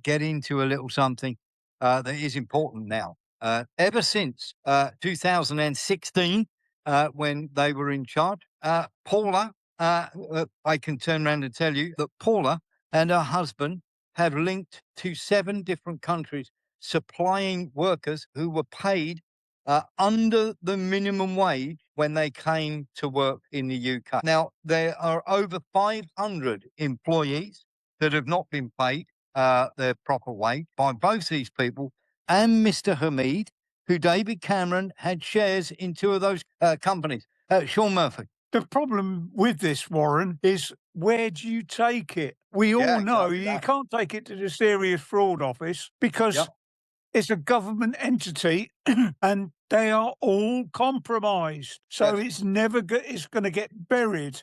get into a little something that is important now. Ever since 2016, when they were in charge, Paula, I can turn around and tell you that Paula and her husband have linked to 7 different countries supplying workers who were paid under the minimum wage when they came to work in the UK. Now, there are over 500 employees that have not been paid their proper wage by both these people and Mr. Hamid, who David Cameron had shares in 2 of those companies. Sean Murphy. The problem with this, Warren, is where do you take it? We all Yeah, know exactly you that. can't take it to the Serious Fraud Office because Yep. it's a government entity and they are all compromised. So Yes. it's never it's going to get buried.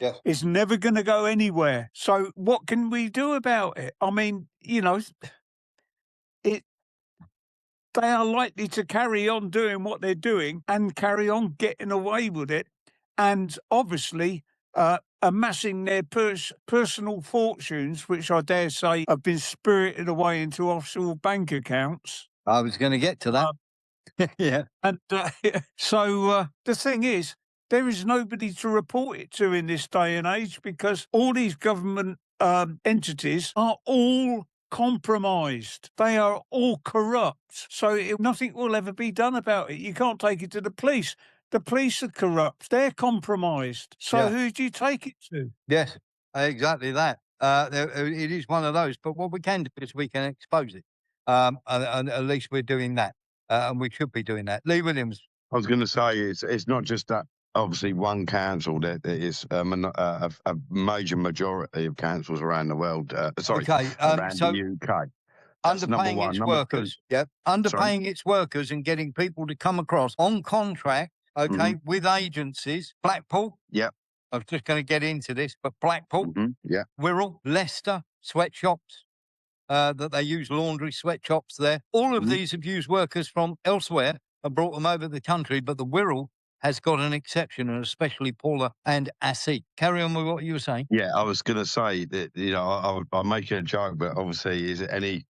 Yes. It's never going to go anywhere. So what can we do about it? I mean, it they are likely to carry on doing what they're doing and carry on getting away with it, and obviously amassing their personal fortunes, which I dare say have been spirited away into offshore bank accounts. I was going to get to that. Yeah. And so the thing is, there is nobody to report it to in this day and age because all these government entities are all compromised. They are all corrupt. So nothing will ever be done about it. You can't take it to the police. The police are corrupt. They're compromised. So Yeah. who do you take it to? Yes, exactly that. It is one of those, but what we can do is we can expose it. And at least we're doing that, and we should be doing that. Lee Williams. I was going to say it's not just that. Obviously, one council. There is a major majority of councils around the world. Okay, around so the UK. That's number underpaying one. its Number workers. two. Yep, underpaying its workers and getting people to come across on contract. Okay, with agencies. Blackpool. Yep. I'm just going to get into this, but Blackpool, Yeah. Wirral, Leicester, sweatshops. That they use laundry sweatshops there. All of these have used workers from elsewhere and brought them over the country, but the Wirral has got an exception, and especially Paula and Asif. Carry on with what you were saying. Yeah, I was going to say that I'm making a joke, but obviously, is it any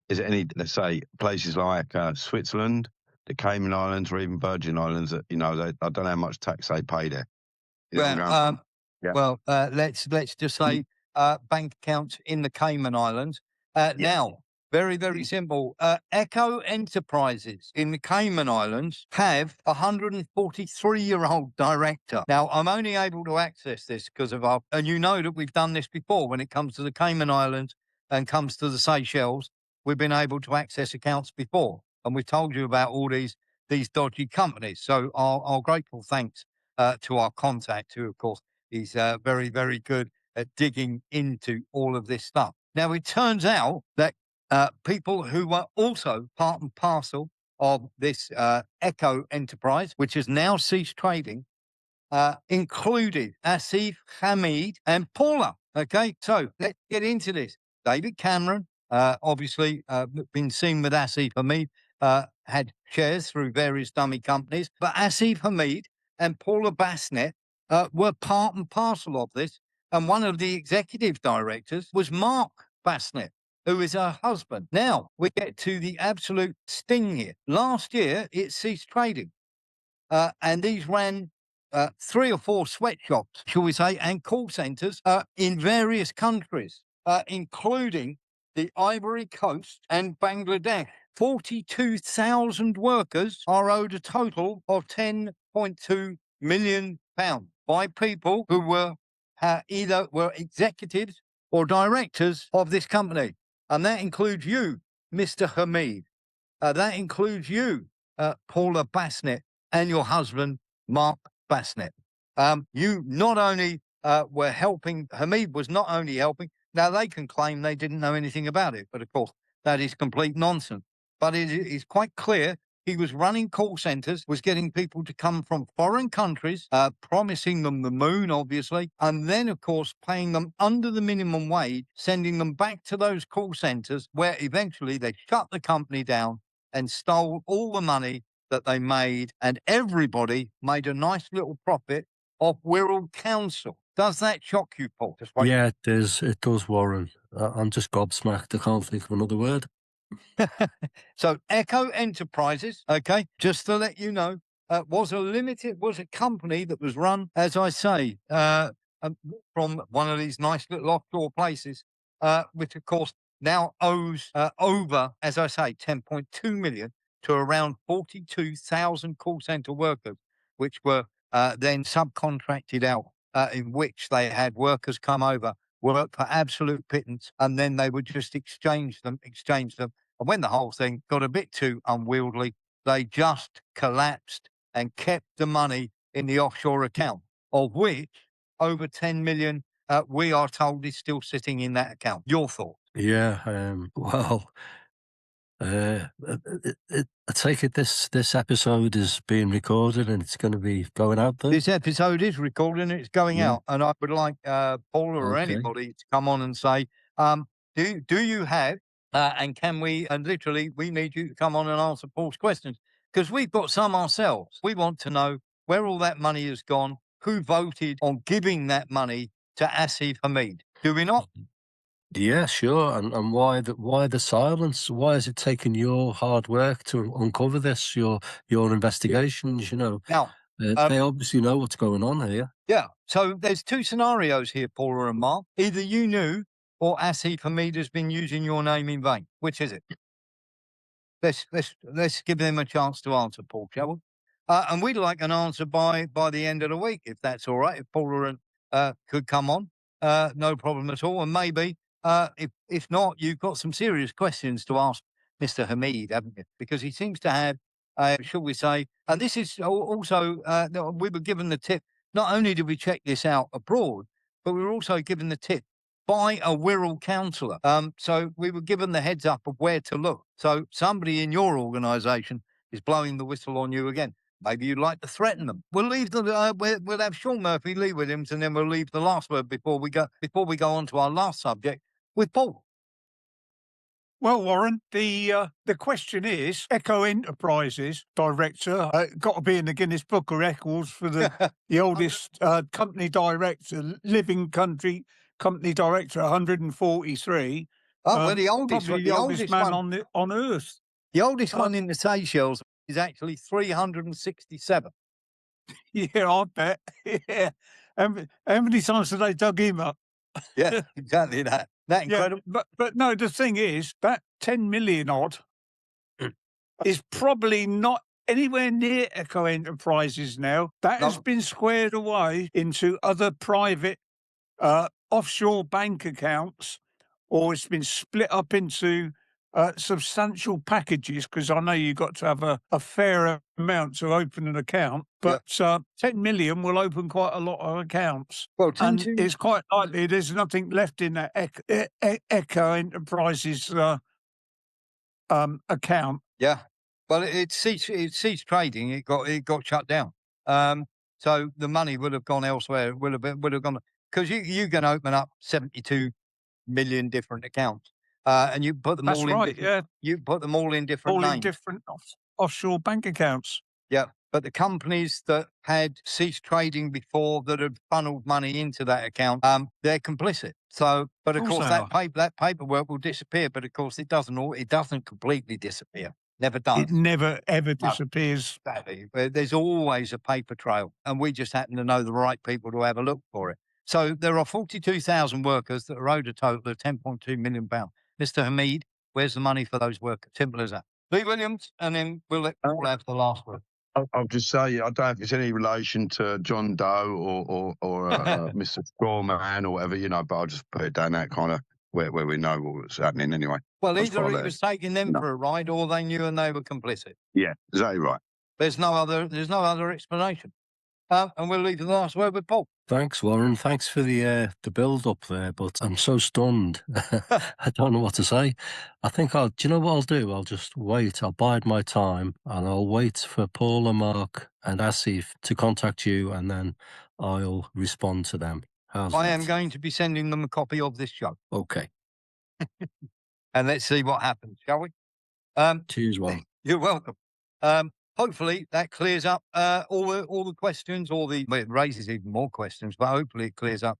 let's say places like Switzerland, the Cayman Islands, or even Virgin Islands that I don't know how much tax they pay there. Well, let's just say bank accounts in the Cayman Islands. Now, very, very simple. Echo Enterprises in the Cayman Islands have a 143-year-old director. Now, I'm only able to access this because of and you know that we've done this before when it comes to the Cayman Islands and comes to the Seychelles. We've been able to access accounts before, and we've told you about all these dodgy companies. So our grateful thanks to our contact, who, of course, is very, very good at digging into all of this stuff. Now, it turns out that people who were also part and parcel of this Echo enterprise, which has now ceased trading, included Asif Hamid and Paula. Okay, so let's get into this. David Cameron, obviously, been seen with Asif Hamid, had shares through various dummy companies, but Asif Hamid and Paula Basnett were part and parcel of this. And one of the executive directors was Mark Basnett, who is her husband. Now, we get to the absolute sting here. Last year, it ceased trading. And these ran 3 or 4 sweatshops, shall we say, and call centres in various countries, including the Ivory Coast and Bangladesh. 42,000 workers are owed a total of £10.2 million by people who were either were executives or directors of this company. And that includes you, Mr. Hamid. That includes you, Paula Basnett, and your husband, Mark Basnett. You not only were helping, Hamid was not only helping, now they can claim they didn't know anything about it, but of course, that is complete nonsense. But it is quite clear he was running call centres, was getting people to come from foreign countries, promising them the moon, obviously, and then, of course, paying them under the minimum wage, sending them back to those call centres where eventually they shut the company down and stole all the money that they made, and everybody made a nice little profit off Wirral Council. Does that shock you, Paul? Just wait. Yeah, it does, Warren. I'm just gobsmacked. I can't think of another word. So Echo Enterprises, okay, just to let you know, was a company that was run, as I say, from one of these nice little offshore places, which of course now owes over, as I say, 10.2 million to around 42,000 call centre workers, which were then subcontracted out, in which they had workers come over, work for absolute pittance, and then they would just exchange them. And when the whole thing got a bit too unwieldy, they just collapsed and kept the money in the offshore account, of which over 10 million, we are told, is still sitting in that account. Your thought? Yeah, well, I take it this episode is being recorded and it's going to be going out there. This episode is recorded and it's going out. And I would like Paula or Okay. anybody to come on and say, do you have, and can we, and literally, we need you to come on and answer Paul's questions, because we've got some ourselves. We want to know where all that money has gone, who voted on giving that money to Asif Hamid. Do we not? Yeah, sure. And why the silence? Why has it taken your hard work to uncover this? Your investigations, Now, they obviously know what's going on here. yeah. So there's two scenarios here, Paula and Mark. Either you knew or Asif Hamid has been using your name in vain. Which is it? Let's give them a chance to answer, Paul, shall we? And we'd like an answer by the end of the week, if that's all right. If Paula could come on, no problem at all. And maybe if not, you've got some serious questions to ask Mr. Hamid, haven't you? Because he seems to have, shall we say, and this is also, we were given the tip. Not only did we check this out abroad, but we were also given the tip by a Wirral councillor. So we were given the heads up of where to look. So somebody in your organisation is blowing the whistle on you again. Maybe you'd like to threaten them. We'll leave we'll have Sean Murphy, Lee Williams, and then we'll leave the last word before we go on to our last subject with Paul. Well, Warren, the question is, Echo Enterprises director, got to be in the Guinness Book of Records for the oldest company director, living company director, 143. Oh, well, the oldest man one on Earth. The oldest one in the Seychelles is actually 367. Yeah, I bet. Yeah. How many times have they dug him up? Yeah, exactly that. That incredible. Yeah, but no, the thing is, that 10 million odd is probably not anywhere near Echo Enterprises now. That has been squared away into other private offshore bank accounts, or it's been split up into substantial packages, because I know you've got to have a fair amount to open an account, but 10 million will open quite a lot of accounts. Well, and it's quite likely there's nothing left in that Echo Enterprises account. Yeah. Well, it ceased trading. It got shut down. So the money would have gone elsewhere. Would have gone, because you can open up 72 million different accounts. And you put them That's all right, in. yeah. You put them all in different names. In different offshore bank accounts. Yeah, but the companies that had ceased trading before, that had funneled money into that account, they're complicit. So, but of course that paperwork will disappear. But of course it doesn't completely disappear. Never does. It never ever disappears. Exactly. There's always a paper trail, and we just happen to know the right people to have a look for it. So there are 42,000 workers that are owed a total of £10.2 million. Mr. Hamid, where's the money for those workers? Simple as that. Lee Williams, and then we'll let Paul have the last word. I'll just say, I don't know if it's any relation to John Doe or Mr. Strawman or whatever, but I'll just put it down that kind of where we know what's happening anyway. Well, either he was taking them for a ride, or they knew and they were complicit. Yeah, exactly right. There's no other explanation. And we'll leave the last word with Paul. Thanks, Warren. Thanks for the build-up there, but I'm so stunned. I don't know what to say. I think do you know what I'll do? I'll just wait. I'll bide my time, and I'll wait for Paula, Mark, and Asif to contact you, and then I'll respond to them. I am going to be sending them a copy of this show. Okay. And let's see what happens, shall we? Cheers, Warren. You're welcome. hopefully that clears up all the questions, well, it raises even more questions, but hopefully it clears up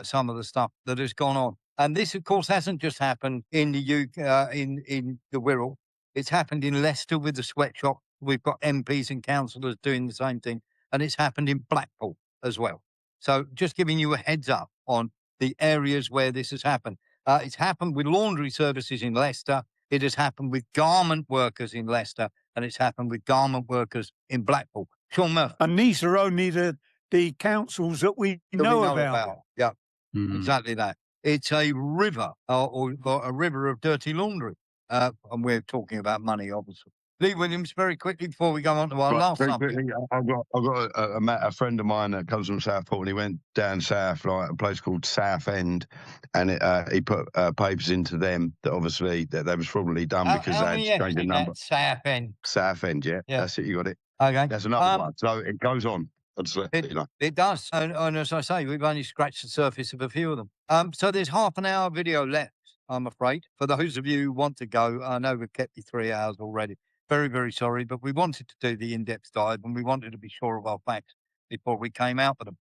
some of the stuff that has gone on. And this, of course, hasn't just happened in the UK, in the Wirral. It's happened in Leicester with the sweatshop. We've got MPs and councillors doing the same thing, and it's happened in Blackpool as well. So just giving you a heads up on the areas where this has happened. It's happened with laundry services in Leicester. It has happened with garment workers in Leicester, and it's happened with garment workers in Blackpool. Sean Murphy. And these are only the councils that we know about. Yeah, exactly that. It's a river, or a river of dirty laundry. And we're talking about money, obviously. Lee Williams, very quickly before we go on to our last subject. I've got a friend of mine that comes from Southport, and he went down south, like a place called Southend, and he put papers into them that obviously that was probably done because they had changed the number. Southend, yeah, that's it. You got it. Okay, that's another one. So it goes on. It does, and as I say, we've only scratched the surface of a few of them. So there's half an hour video left, I'm afraid. For those of you who want to go, I know we've kept you 3 hours already. Very, very sorry, but we wanted to do the in-depth dive, and we wanted to be sure of our facts before we came out with them.